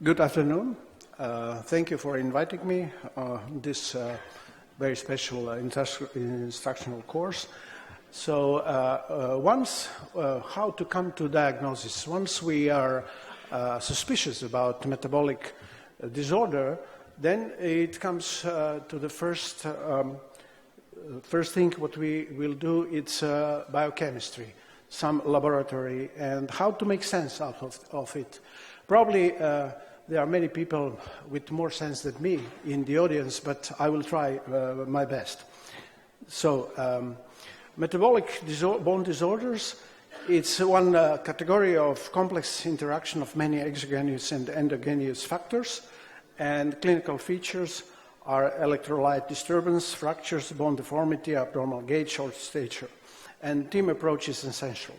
Good afternoon. Thank you for inviting me this very special instructional course. So how to come to diagnosis. Once we are suspicious about metabolic disorder, then it comes to the first thing what we will do, it's biochemistry, some laboratory, and how to make sense out of it. Probably there are many people with more sense than me in the audience, but I will try my best. So, metabolic bone disorders, it's one category of complex interaction of many exogenous and endogenous factors, and clinical features are electrolyte disturbance, fractures, bone deformity, abnormal gait, short stature, and team approach is essential.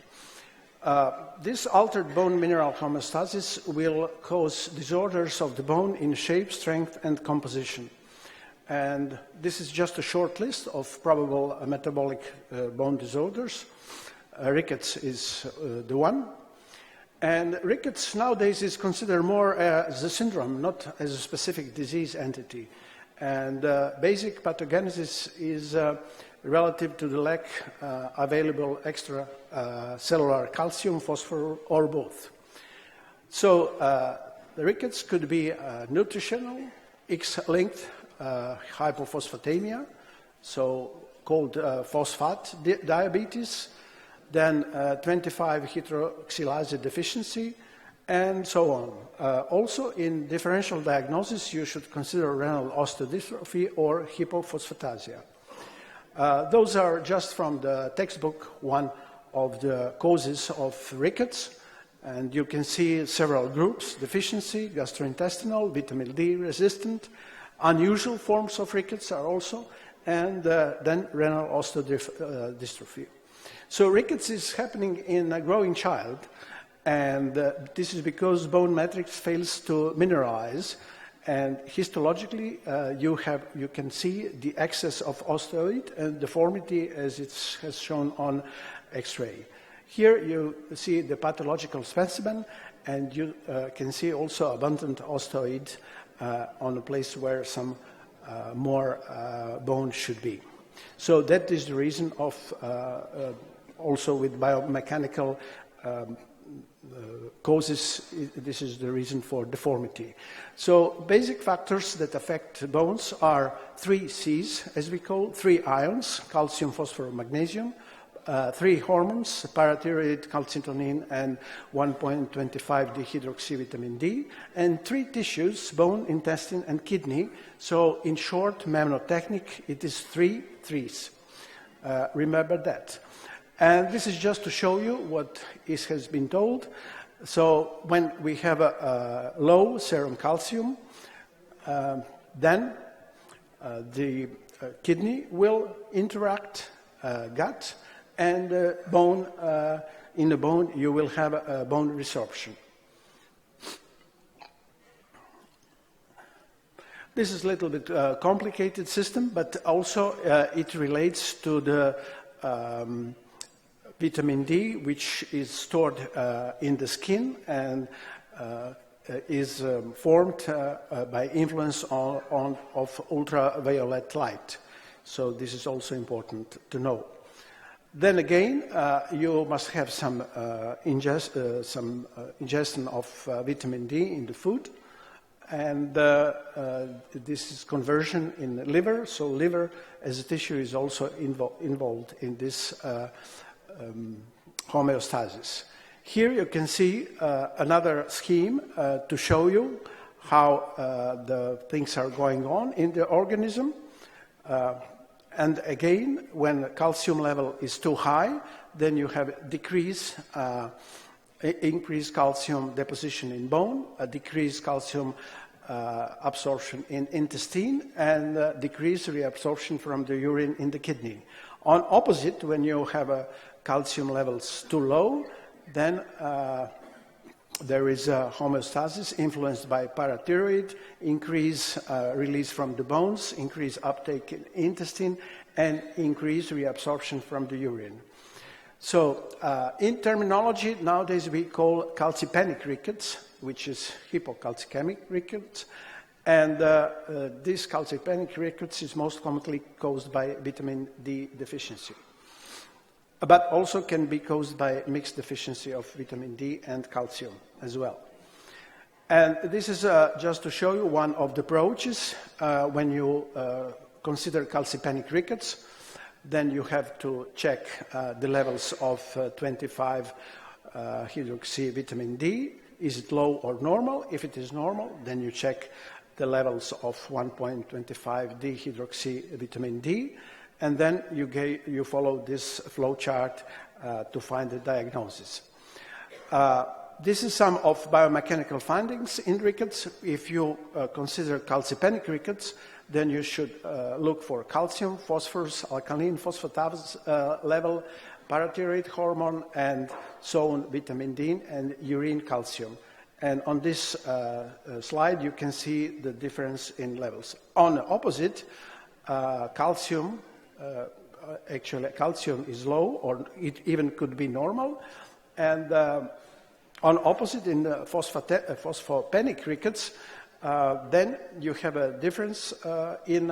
This altered bone mineral homeostasis will cause disorders of the bone in shape, strength, and composition. And this is just a short list of probable metabolic bone disorders. Rickets is the one. And rickets nowadays is considered more as a syndrome, not as a specific disease entity. And basic pathogenesis is relative to the lack available extra cellular calcium, phosphorus, or both. So the rickets could be nutritional, X-linked hypophosphatemia, so called phosphate diabetes, then 25-hydroxylase deficiency, and so on. Also, in differential diagnosis, you should consider renal osteodystrophy or hypophosphatasia. Those are just from the textbook, one of the causes of rickets, and you can see several groups: deficiency, gastrointestinal, vitamin D resistant, unusual forms of rickets are also, and then renal osteodystrophy. So rickets is happening in a growing child, and this is because bone matrix fails to mineralize. And histologically, you can see the excess of osteoid and deformity as it has shown on X-ray. Here you see the pathological specimen, and you can see also abundant osteoid on a place where some more bone should be. So that is the reason of also with biomechanical causes, this is the reason for deformity. So basic factors that affect bones are 3 Cs, as we call, 3 ions, calcium, phosphorus, magnesium, 3 hormones, parathyroid, calcitonin, and 1.25-dehydroxyvitamin D, and 3 tissues, bone, intestine, and kidney. So in short, mnemotechnic, it is 3 threes. Remember that. And this is just to show you what has been told. So when we have a low serum calcium, then the kidney will interact gut, and bone. In the bone, you will have a bone resorption. This is a little bit complicated system, but also it relates to the vitamin D, which is stored in the skin and is formed by influence of ultraviolet light. So this is also important to know. Then again, you must have some ingestion of vitamin D in the food, and this is conversion in the liver. So liver as a tissue is also involved in this homeostasis. Here you can see another scheme to show you how the things are going on in the organism. And again, when calcium level is too high, then you have increased calcium deposition in bone, a decreased calcium absorption in intestine, and decreased reabsorption from the urine in the kidney. On opposite, when you have calcium levels too low, then there is a homeostasis influenced by parathyroid, increase release from the bones, increase uptake in intestine, and increase reabsorption from the urine. So in terminology, nowadays we call calcipenic rickets, which is hypocalcemic rickets. And this calcipenic rickets is most commonly caused by vitamin D deficiency, but also can be caused by mixed deficiency of vitamin D and calcium as well. And this is just to show you one of the approaches when you consider calcipenic rickets. Then you have to check the levels of 25 hydroxy vitamin D. Is it low or normal? If it is normal, then you check the levels of 1.25 dihydroxy vitamin D, and then you follow this flow chart to find the diagnosis. This is some of biomechanical findings in rickets. If you consider calcipenic rickets, then you should look for calcium, phosphorus, alkaline phosphatase level, parathyroid hormone, and so on, vitamin D, and urine calcium. And on this slide, you can see the difference in levels. On the opposite, calcium, actually calcium is low, or it even could be normal. And on opposite, in the phosphopenic rickets, then you have a difference in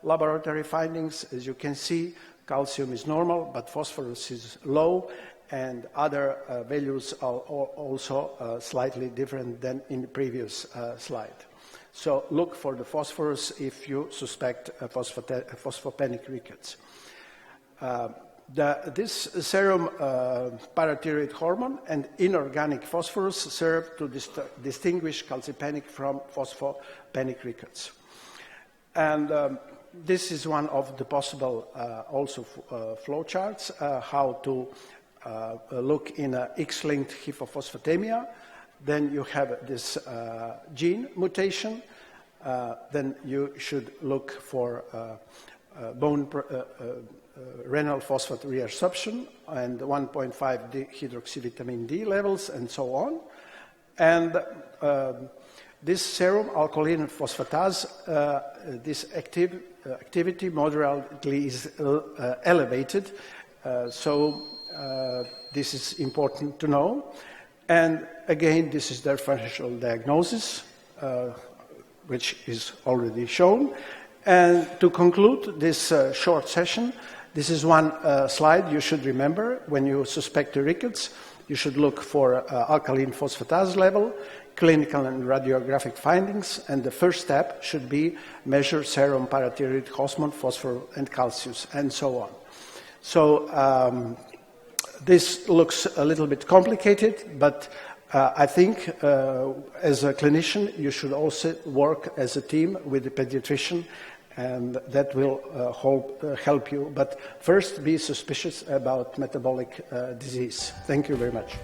laboratory findings. As you can see, calcium is normal, but phosphorus is low, and other values are also slightly different than in the previous slide. So look for the phosphorus if you suspect phosphopenic rickets. This serum parathyroid hormone and inorganic phosphorus serve to distinguish calcipenic from phosphopenic rickets. And this is one of the possible also flow charts, how to look in X-linked hypophosphatemia. Then you have this gene mutation. Then you should look for renal phosphate reabsorption and 1.5 dihydroxyvitamin D levels and so on. And this serum alkaline phosphatase, this activity moderately is elevated. So this is important to know. And again, this is the differential diagnosis, which is already shown. And to conclude this short session, this is one slide you should remember. When you suspect the rickets, you should look for alkaline phosphatase level, clinical and radiographic findings, and the first step should be measure serum parathyroid hormone, phosphorus, and calcium, and so on. So this looks a little bit complicated, but I think as a clinician, you should also work as a team with the pediatrician, and that will help you. But first, be suspicious about metabolic disease. Thank you very much.